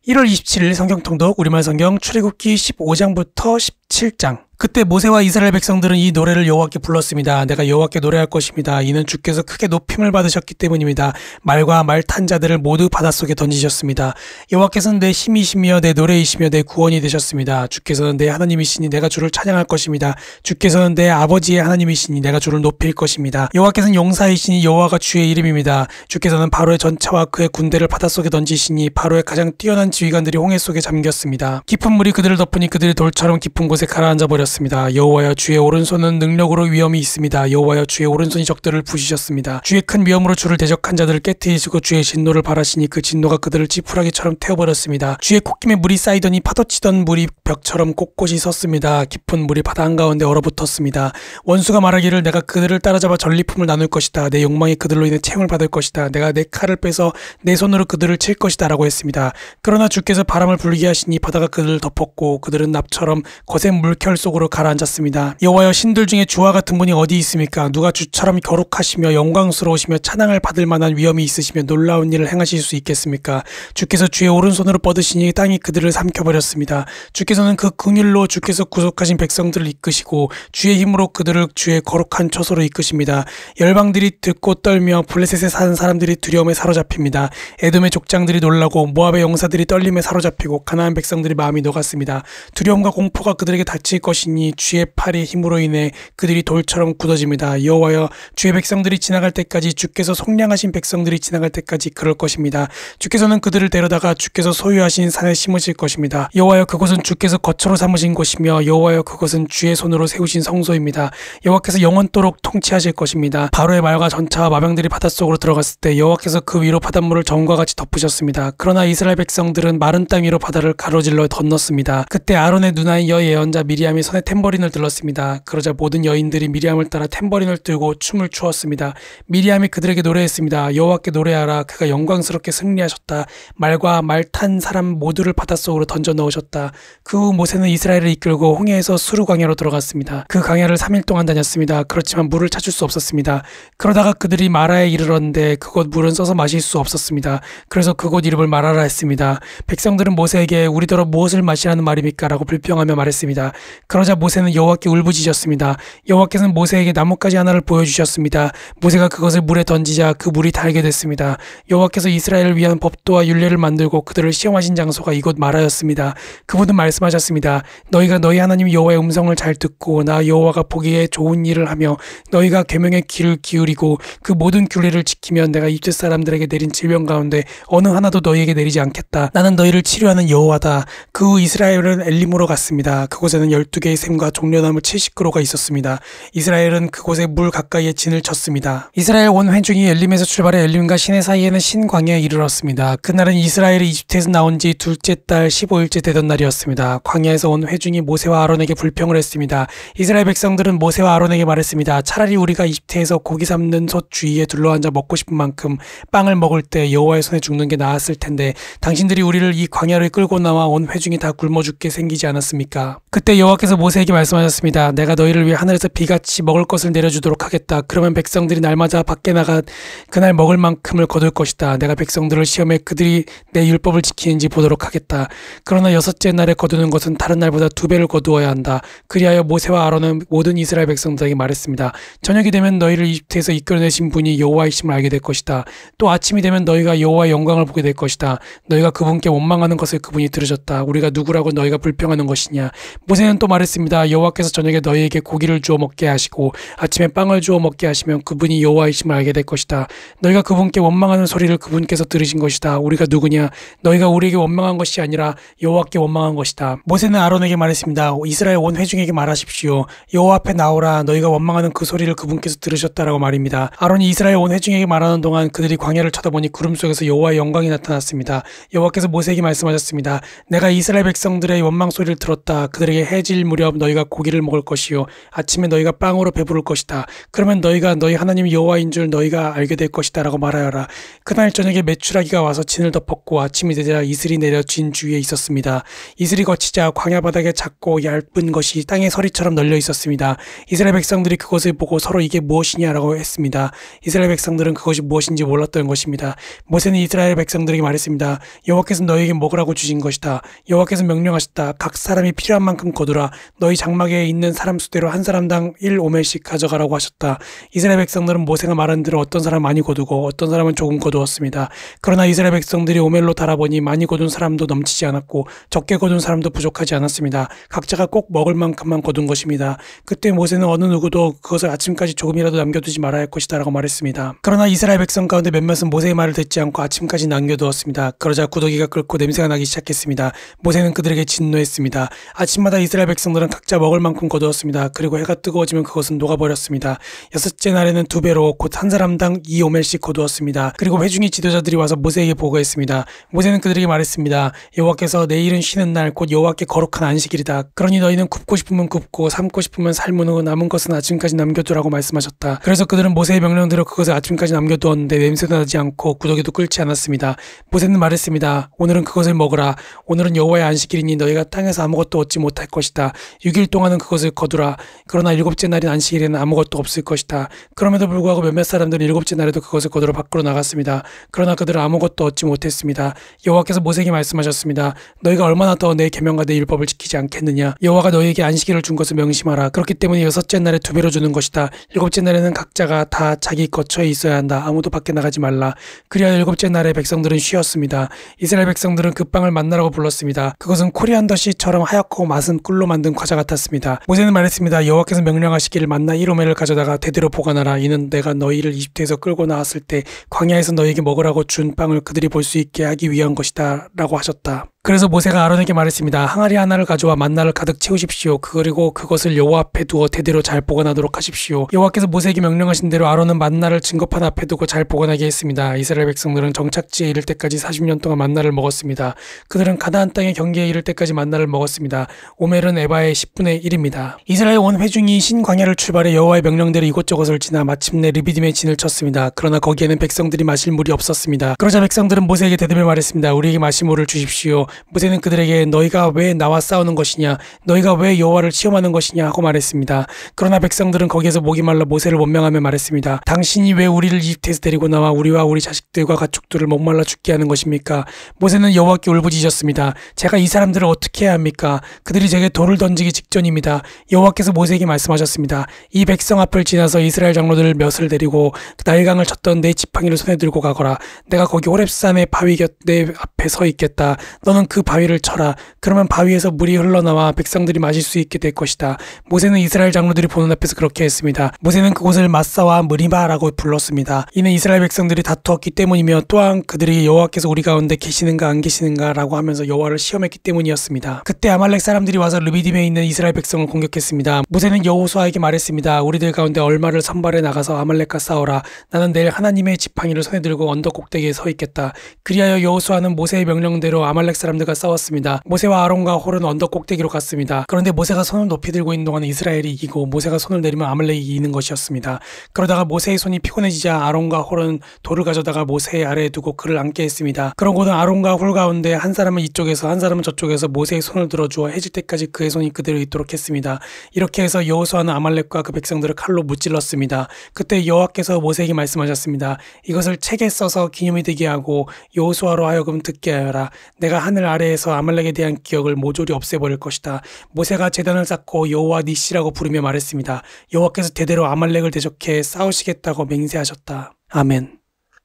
1월 27일 성경통독 우리말 성경 출애굽기 15장부터 17장. 그때 모세와 이스라엘 백성들은 이 노래를 여호와께 불렀습니다. 내가 여호와께 노래할 것입니다. 이는 주께서 크게 높임을 받으셨기 때문입니다. 말과 말 탄 자들을 모두 바닷속에 던지셨습니다. 여호와께서는 내 힘이시며 내 노래이시며 내 구원이 되셨습니다. 주께서는 내 하나님이시니 내가 주를 찬양할 것입니다. 주께서는 내 아버지의 하나님이시니 내가 주를 높일 것입니다. 여호와께서는 용사이시니 여호와가 주의 이름입니다. 주께서는 바로의 전차와 그의 군대를 바닷속에 던지시니 바로의 가장 뛰어난 지휘관들이 홍해 속에 잠겼습니다. 깊은 물이 그들을 덮으니 그들이 돌처럼 깊은 곳에 가라앉아 버렸습니다. 여호와여, 주의 오른손은 능력으로 위엄이 있습니다. 여호와여, 주의 오른손이 적들을 부시셨습니다. 주의 큰 위엄으로 주를 대적한 자들을 깨뜨리시고 주의 진노를 발하시니 그 진노가 그들을 지푸라기처럼 태워버렸습니다. 주의 콧김에 물이 쌓이더니 파도치던 물이 벽처럼 꼿꼿이 섰습니다. 깊은 물이 바다 한가운데 얼어붙었습니다. 원수가 말하기를 내가 그들을 따라잡아 전리품을 나눌 것이다. 내 욕망이 그들로 인해 채용을 받을 것이다. 내가 내 칼을 빼서 내 손으로 그들을 칠 것이다 라고 했습니다. 그러나 주께서 바람을 불게 하시니 바다가 그들을 덮었고 그들은 납처럼 거센 물결 속으로 가라앉았습니다. 여호와여, 신들 중에 주와 같은 분이 어디 있습니까? 누가 주처럼 거룩하시며 영광스러우시며 찬양을 받을 만한 위엄이 있으시며 놀라운 일을 행하실 수 있겠습니까? 주께서 주의 오른손으로 뻗으시니 땅이 그들을 삼켜버렸습니다. 주께서는 그 긍휼로 주께서 구속하신 백성들을 이끄시고 주의 힘으로 그들을 주의 거룩한 처소로 이끄십니다. 열방들이 듣고 떨며 블레셋에 사는 사람들이 두려움에 사로잡힙니다. 에돔의 족장들이 놀라고 모압의 용사들이 떨림에 사로잡히고 가나안 백성들이 마음이 녹았습니다. 두려움과 공포가 그들에게 닥칠 것이니 주의 팔의 힘으로 인해 그들이 돌처럼 굳어집니다. 여호와여, 주의 백성들이 지나갈 때까지, 주께서 속량하신 백성들이 지나갈 때까지 그럴 것입니다. 주께서는 그들을 데려다가 주께서 소유하신 산에 심으실 것입니다. 여호와여, 그곳은 주께서 거처로 삼으신 곳이며 여호와여, 그것은 주의 손으로 세우신 성소입니다. 여호와께서 영원토록 통치하실 것입니다. 바로의 말과 전차와 마병들이 바닷속으로 들어갔을 때 여호와께서 그 위로 바닷물을 정과 같이 덮으셨습니다. 그러나 이스라엘 백성들은 마른 땅 위로 바다를 가로질러 건넜습니다. 그때 아론의 누나인 여예언자 미리암이 손에 탬버린을 들었습니다. 그러자 모든 여인들이 미리암을 따라 탬버린을 들고 춤을 추었습니다. 미리암이 그들에게 노래했습니다. 여호와께 노래하라. 그가 영광스럽게 승리하셨다. 말과 말 탄 사람 모두를 바닷속으로 던져 넣으셨다. 그 후 모세는 이스라엘을 이끌고 홍해에서 수르 광야로 들어갔습니다. 그 광야를 3일 동안 다녔습니다. 그렇지만 물을 찾을 수 없었습니다. 그러다가 그들이 마라에 이르렀는데 그곳 물은 써서 마실 수 없었습니다. 그래서 그곳 이름을 마라라 했습니다. 백성들은 모세에게 우리더러 무엇을 마시라는 말입니까? 라고 불평하며 말했습니다. 그러자 모세는 여호와께 울부짖었습니다. 여호와께서는 모세에게 나뭇가지 하나를 보여주셨습니다. 모세가 그것을 물에 던지자 그 물이 달게 됐습니다. 여호와께서 이스라엘을 위한 법도와 율례를 만들고 그들을 시험하신 장소가 이곳 마라였습니다. 그분은 말씀하셨습니다. 너희가 너희 하나님 여호와의 음성을 잘 듣고 나 여호와가 보기에 좋은 일을 하며 너희가 계명의 귀를 기울이고 그 모든 규례를 지키면 내가 이집트 사람들에게 내린 질병 가운데 어느 하나도 너희에게 내리지 않겠다. 나는 너희를 치료하는 여호와다. 그 후 이스라엘은 엘림으로 갔습니다. 그곳에는 12개의 샘과 종려나무 70그루가 있었습니다. 이스라엘은 그곳에 물 가까이에 진을 쳤습니다. 이스라엘 온 회중이 엘림에서 출발해 엘림과 시내 사이에는 신광야에 이르렀습니다. 그날은 이스라엘이 이집트에서 나온 지 둘째 달 15일째 되던 날이었습니다. 광야에서 온 회중이 모세와 아론에게 불평을 했습니다. 이스라엘 백성들은 모세와 아론에게 말했습니다. 차라리 우리가 이집트에서 고기 삶는 솥 주위에 둘러앉아 먹고 싶은 만큼 빵을 먹을 때 여호와의 손에 죽는 게 나았을 텐데 당신들이 우리를 이 광야를 끌고 나와 온 회중이 다 굶어 죽게 생기지 않았습니까? 그때 여호와께서 모세에게 말씀하셨습니다. 내가 너희를 위해 하늘에서 비같이 먹을 것을 내려주도록 하겠다. 그러면 백성들이 날마다 밖에 나가 그날 먹을 만큼을 거둘 것이다. 내가 백성들을 시험해 그들이 내 율법을 지키는지 보도록 하겠다. 그러나 여섯째 날에 거두는 것은 다른 날보다 2배를 거두어야 한다. 그리하여 모세와 아론은 모든 이스라엘 백성들에게 말했습니다. 저녁이 되면 너희를 이집트에서 이끌어내신 분이 여호와이심을 알게 될 것이다. 또 아침이 되면 너희가 여호와의 영광을 보게 될 것이다. 너희가 그분께 원망하는 것을 그분이 들으셨다. 우리가 누구라고 너희가 불평하는 것이냐. 모세는 또 말했습니다. 여호와께서 저녁에 너희에게 고기를 주어 먹게 하시고 아침에 빵을 주어 먹게 하시면 그분이 여호와이심을 알게 될 것이다. 너희가 그분께 원망하는 소리를 그분께서 들으신 것이다. 우리가 누구냐. 너희가 우리에게 원망한 것이 아니라 여호와께 원망한 것이다. 모세는 아론에게 말했습니다. 이스라엘 온 회중에게 말하십시오. 여호와 앞에 나오라. 너희가 원망하는 그 소리를 그분께서 들으셨다라고 말입니다. 아론이 이스라엘 온 회중에게 말하는 동안 그들이 광야를 쳐다보니 구름 속에서 여호와의 영광이 나타났습니다. 여호와께서 모세에게 말씀하셨습니다. 내가 이스라엘 백성들의 원망 소리를 들었다. 그들에게 그들에게 해질 무렵 너희가 고기를 먹을 것이요 아침에 너희가 빵으로 배부를 것이다. 그러면 너희가 너희 하나님 여호와인 줄 너희가 알게 될 것이다 라고 말하여라. 그날 저녁에 메추라기가 와서 진을 덮었고 아침이 되자 이슬이 내려 진 주위에 있었습니다. 이슬이 거치자 광야 바닥에 작고 얇은 것이 땅에 서리처럼 널려 있었습니다. 이스라엘 백성들이 그것을 보고 서로 이게 무엇이냐라고 했습니다. 이스라엘 백성들은 그것이 무엇인지 몰랐던 것입니다. 모세는 이스라엘 백성들에게 말했습니다. 여호와께서 너희에게 먹으라고 주신 것이다. 여호와께서 명령하셨다. 각 사람이 필요한 만큼 거두라. 너희 장막에 있는 사람 수대로 한 사람당 1오멜씩 가져가라고 하셨다. 이스라엘 백성들은 모세가 말한 대로 어떤 사람은 많이 거두고 어떤 사람은 조금 거두었습니다. 그러나 이스라엘 백성들이 오멜로 달아보니 많이 거둔 사람도 넘치지 않았고 적게 거둔 사람도 부족하지 않았습니다. 각자가 꼭 먹을 만큼만 거둔 것입니다. 그때 모세는 어느 누구도 그것을 아침까지 조금이라도 남겨두지 말아야 할 것이다 라고 말했습니다. 그러나 이스라엘 백성 가운데 몇몇은 모세의 말을 듣지 않고 아침까지 남겨두었습니다. 그러자 구더기가 끓고 냄새가 나기 시작했습니다. 모세는 그들에게 진노했습니다. 아침마다 이스라엘 백성들은 각자 먹을 만큼 거두었습니다. 그리고 해가 뜨거워지면 그것은 녹아버렸습니다. 여섯째 날에는 2배로 곧 한 사람당 2오멜씩 거두었습니다. 그리고 회중의 지도자들이 와서 모세에게 보고했습니다. 모세는 그들에게 말했습니다. 여호와께서 내일은 쉬는 날 곧 여호와께 거룩한 안식일이다. 그러니 너희는 굽고 싶으면 굽고 삶고 싶으면 삶으고 남은 것은 아침까지 남겨두라고 말씀하셨다. 그래서 그들은 모세의 명령대로 그것을 아침까지 남겨두었는데 냄새도 나지 않고 구더기도 끓지 않았습니다. 모세는 말했습니다. 오늘은 그것을 먹으라. 오늘은 여호와의 안식일이니 너희가 땅에서 아무것도 얻지 못할 것이다. 6일 동안은 그것을 거두라. 그러나 7째 날인 안식일에는 아무것도 없을 것이다. 그럼에도 불구하고 몇몇 사람들은 7째 날에도 그것을 거두러 밖으로 나갔습니다. 그러나 그들은 아무것도 얻지 못했습니다. 여호와께서 모세에게 말씀하셨습니다. 너희가 얼마나 더 내 계명과 내 율법을 지키지 않겠느냐. 여호와가 너희에게 안식일을 준 것을 명심하라. 그렇기 때문에 6째 날에 2배로 주는 것이다. 7째 날에는 각자가 다 자기 거처에 있어야 한다. 아무도 밖에 나가지 말라. 그리하여 7째 날에 백성들은 쉬었습니다. 이스라엘 백성들은 그 빵을 만나라고 불렀습니다. 그것은 코리안더씨처럼 하얗고 맛은 꿀로 만든 과자 같았습니다. 모세는 말했습니다. 여호와께서 명령하시기를 만나 1오멜을 가져다가 대대로 보관하라. 이는 내가 너희를 이집트에서 끌고 나왔을 때 광야에서 너희에게 먹으라고 준 빵을 그들이 볼 수 있게 하기 위한 것이다 라고 하셨다. 그래서 모세가 아론에게 말했습니다. 항아리 하나를 가져와 만나를 가득 채우십시오. 그리고 그것을 여호와 앞에 두어 대대로 잘 보관하도록 하십시오. 여호와께서 모세에게 명령하신 대로 아론은 만나를 증거판 앞에 두고 잘 보관하게 했습니다. 이스라엘 백성들은 정착지에 이를 때까지 40년 동안 만나를 먹었습니다. 그들은 가나안 땅의 경계에 이를 때까지 만나를 먹었습니다. 오멜은 에바의 10분의 1입니다. 이스라엘 온 회중이 신광야를 출발해 여호와의 명령대로 이곳저곳을 지나 마침내 르비딤에 진을 쳤습니다. 그러나 거기에는 백성들이 마실 물이 없었습니다. 그러자 백성들은 모세에게 대답을 말했습니다. 우리에게 마실 물을 주십시오. 모세는 그들에게 너희가 왜 나와 싸우는 것이냐, 너희가 왜 여호와를 시험하는 것이냐 하고 말했습니다. 그러나 백성들은 거기에서 목이 말라 모세를 원망하며 말했습니다. 당신이 왜 우리를 이집트에서 데리고 나와 우리와 우리 자식들과 가축들을 목말라 죽게 하는 것입니까? 모세는 여호와께 울부짖었습니다. 제가 이 사람들을 어떻게 해야 합니까? 그들이 제게 돌을 던지기 직전입니다. 여호와께서 모세에게 말씀하셨습니다. 이 백성 앞을 지나서 이스라엘 장로들 몇을 데리고 나일강을 쳤던 내 지팡이를 손에 들고 가거라. 내가 거기 호렙산의 바위 곁 내 앞에 서 있겠다. 너는 그 바위를 쳐라. 그러면 바위에서 물이 흘러나와 백성들이 마실 수 있게 될 것이다. 모세는 이스라엘 장로들이 보는 앞에서 그렇게 했습니다. 모세는 그곳을 마사와 무리바라고 불렀습니다. 이는 이스라엘 백성들이 다투었기 때문이며 또한 그들이 여호와께서 우리 가운데 계시는가 안 계시는가 라고 하면서 여호와를 시험했기 때문이었습니다. 그때 아말렉 사람들이 와서 르비딤에 있는 이스라엘 백성을 공격했습니다. 모세는 여호수아에게 말했습니다. 우리들 가운데 얼마를 선발해 나가서 아말렉과 싸워라. 나는 내일 하나님의 지팡이를 손에 들고 언덕 꼭대기에 서 있겠다. 그리하여 여호수아는 모세의 명령대로 아말렉 사람들과 싸웠습니다. 모세와 아론과 홀은 언덕 꼭대기로 갔습니다. 그런데 모세가 손을 높이 들고 있는 동안 이스라엘이 이기고 모세가 손을 내리면 아말렉이 이기는 것이었습니다. 그러다가 모세의 손이 피곤해지자 아론과 홀은 돌을 가져다가 모세의 아래에 두고 그를 앉게 했습니다. 그러고는 아론과 홀 가운데 한 사람은 이쪽에서 한 사람은 저쪽에서 모세의 손을 들어주어 해질 때까지 그의 손이 그대로 있도록 했습니다. 이렇게 해서 여호수아는 아말렉과 그 백성들을 칼로 무찔렀습니다. 그때 여호와께서 모세에게 말씀하셨습니다. 이것을 책에 써서 기념이 되게 하고 여호수아로 하여금 듣게 하여라. 내가 하늘 아래에서 아말렉에 대한 기억을 모조리 없애버릴 것이다. 모세가 제단을 쌓고 여호와 니시라고 부르며 말했습니다. 여호와께서 대대로 아말렉을 대적해 싸우시겠다고 맹세하셨다. 아멘.